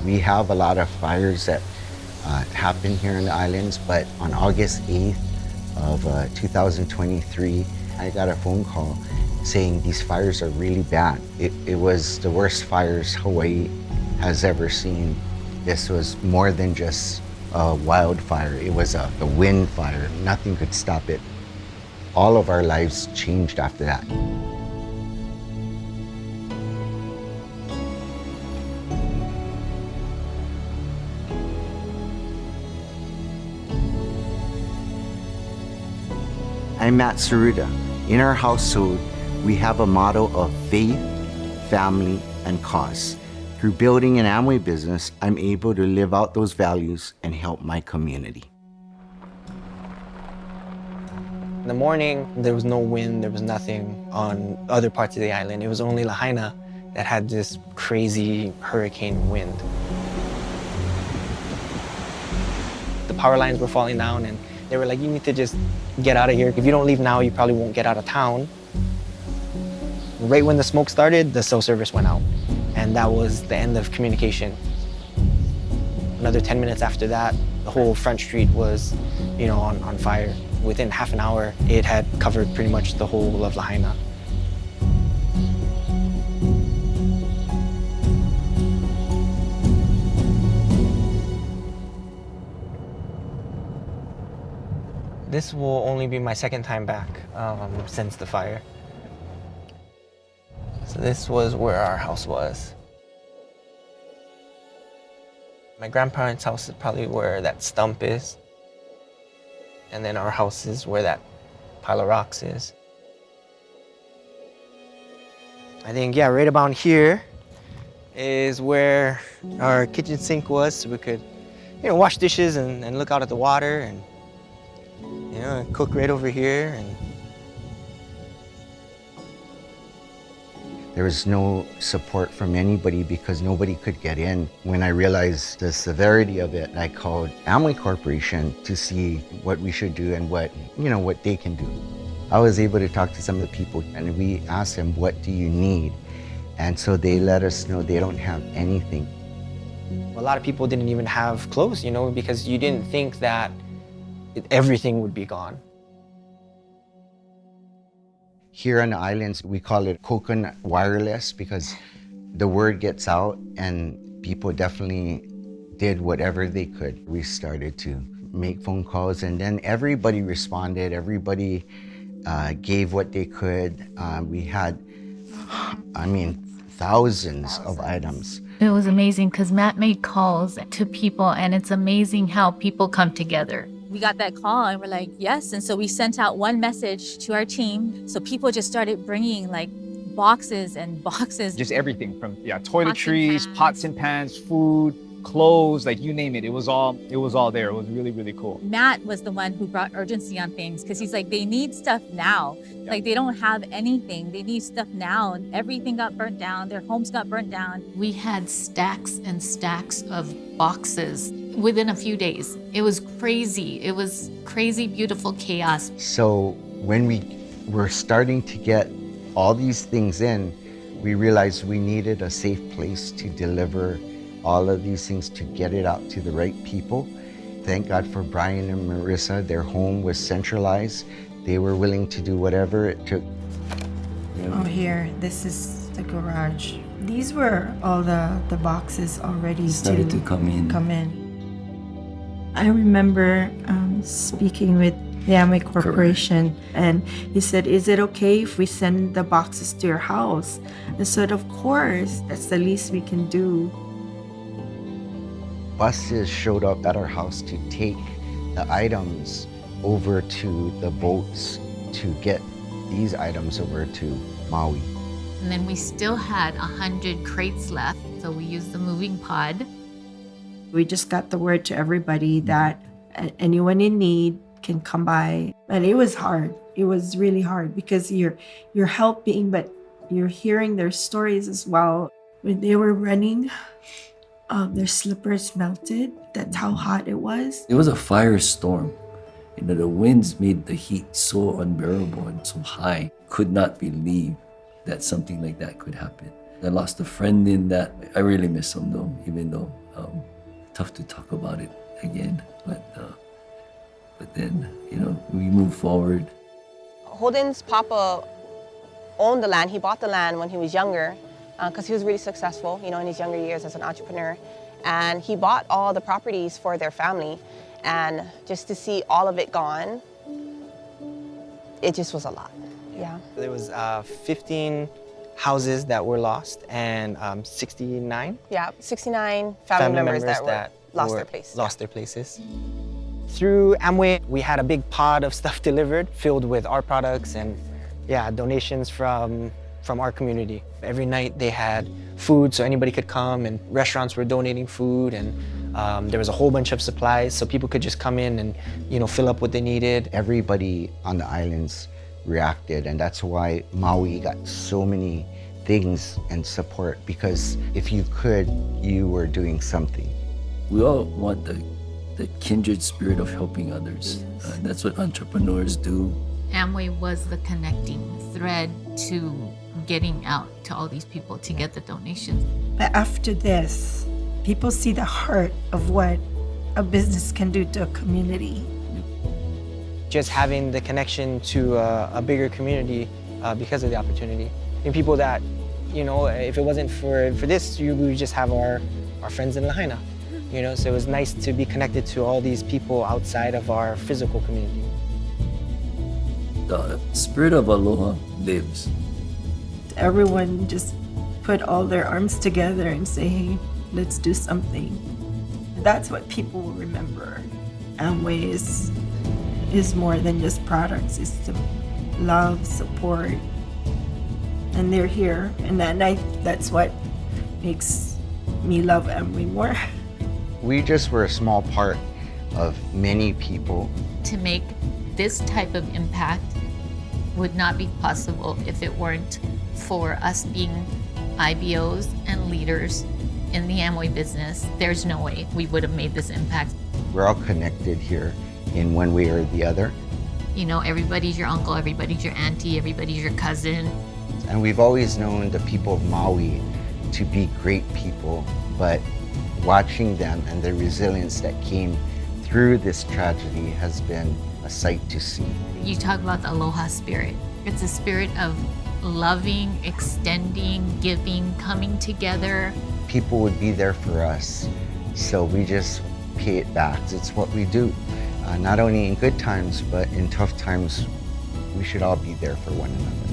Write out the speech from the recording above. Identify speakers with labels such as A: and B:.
A: We have a lot of fires that happen here in the islands, but on August 8th of 2023, I got a phone call saying these fires are really bad. It was the worst fires Hawaii has ever seen. This was more than just a wildfire. It was a wind fire. Nothing could stop it. All of our lives changed after that. I'm Matt Saruda. In our household, we have a motto of faith, family, and cause. Through building an Amway business, I'm able to live out those values and help my community.
B: In the morning, there was no wind, there was nothing on other parts of the island. It was only Lahaina that had this crazy hurricane wind. The power lines were falling down and they were like, you need to just get out of here. If you don't leave now, you probably won't get out of town. Right when the smoke started, the cell service went out. And that was the end of communication. Another 10 minutes after that, the whole front street was, on fire. Within half an hour, it had covered pretty much the whole of Lahaina. This will only be my second time back since the fire. So this was where our house was. My grandparents' house is probably where that stump is. And then our house is where that pile of rocks is. I think, right about here is where our kitchen sink was, so we could, wash dishes and look out at the water and, cook right over here. And
A: there was no support from anybody because nobody could get in. When I realized the severity of it, I called Amway Corporation to see what we should do and what they can do. I was able to talk to some of the people and we asked them, what do you need? And so they let us know they don't have anything.
B: A lot of people didn't even have clothes, because you didn't think that everything would be gone.
A: Here on the islands, we call it coconut wireless because the word gets out and people definitely did whatever they could. We started to make phone calls and then everybody responded. Everybody gave what they could. We had, thousands of items.
C: It was amazing because Matt made calls to people and it's amazing how people come together.
D: We got that call and we're like, yes. And so we sent out one message to our team. So people just started bringing like boxes and boxes.
E: Just everything from toiletries, pots and pans, food, clothes, like you name it. It was all there. It was really, really cool.
D: Matt was the one who brought urgency on things because he's like, they need stuff now. Yeah. Like they don't have anything. They need stuff now. And everything got burnt down. Their homes got burnt down.
C: We had stacks and stacks of boxes within a few days. It was crazy. It was crazy, beautiful chaos.
A: So when we were starting to get all these things in, we realized we needed a safe place to deliver all of these things, to get it out to the right people. Thank God for Brian and Marissa. Their home was centralized. They were willing to do whatever it took.
F: Oh, here, this is the garage. These were all the boxes already
G: started to come in.
F: I remember speaking with the Amway Corporation, and he said, is it okay if we send the boxes to your house? I said, of course, that's the least we can do.
A: Buses showed up at our house to take the items over to the boats to get these items over to Maui.
C: And then we still had 100 crates left, so we used the moving pod.
F: We just got the word to everybody that anyone in need can come by. And it was hard. It was really hard because you're helping, but you're hearing their stories as well. When they were running, their slippers melted. That's how hot it was.
G: It was a firestorm. The winds made the heat so unbearable and so high. Could not believe that something like that could happen. I lost a friend in that. I really miss him though, even though tough to talk about it again. But then, we move forward.
H: Holden's papa owned the land. He bought the land when he was younger because he was really successful, in his younger years as an entrepreneur. And he bought all the properties for their family. And just to see all of it gone, it just was a lot, yeah.
B: There was 15 houses that were lost and 69
H: Yeah, 69 family members that lost their place.
B: Lost their places. Through Amway, we had a big pod of stuff delivered filled with our products and donations from our community. Every night they had food so anybody could come, and restaurants were donating food, and there was a whole bunch of supplies so people could just come in and fill up what they needed.
A: Everybody on the islands reacted, and that's why Maui got so many things and support, because if you could, you were doing something.
G: We all want the kindred spirit of helping others. That's what entrepreneurs do.
C: Amway was the connecting thread to getting out to all these people to get the donations.
F: But after this, people see the heart of what a business can do to a community.
B: Just having the connection to a bigger community because of the opportunity. And people that, if it wasn't for this, we would just have our friends in Lahaina. So it was nice to be connected to all these people outside of our physical community.
G: The spirit of aloha lives.
F: Everyone just put all their arms together and say, hey, let's do something. That's what people will remember. Amway is more than just products. It's the love, support, and they're here. And that's what makes me love Amway more.
A: We just were a small part of many people.
C: To make this type of impact would not be possible if it weren't for us being IBOs and leaders in the Amway business. There's no way we would have made this impact.
A: We're all connected here in one way or the other.
C: Everybody's your uncle, everybody's your auntie, everybody's your cousin.
A: And we've always known the people of Maui to be great people, but watching them and the resilience that came through this tragedy has been a sight to see.
C: You talk about the aloha spirit. It's a spirit of loving, extending, giving, coming together.
A: People would be there for us, so we just pay it back. It's what we do. Not only in good times, but in tough times, we should all be there for one another.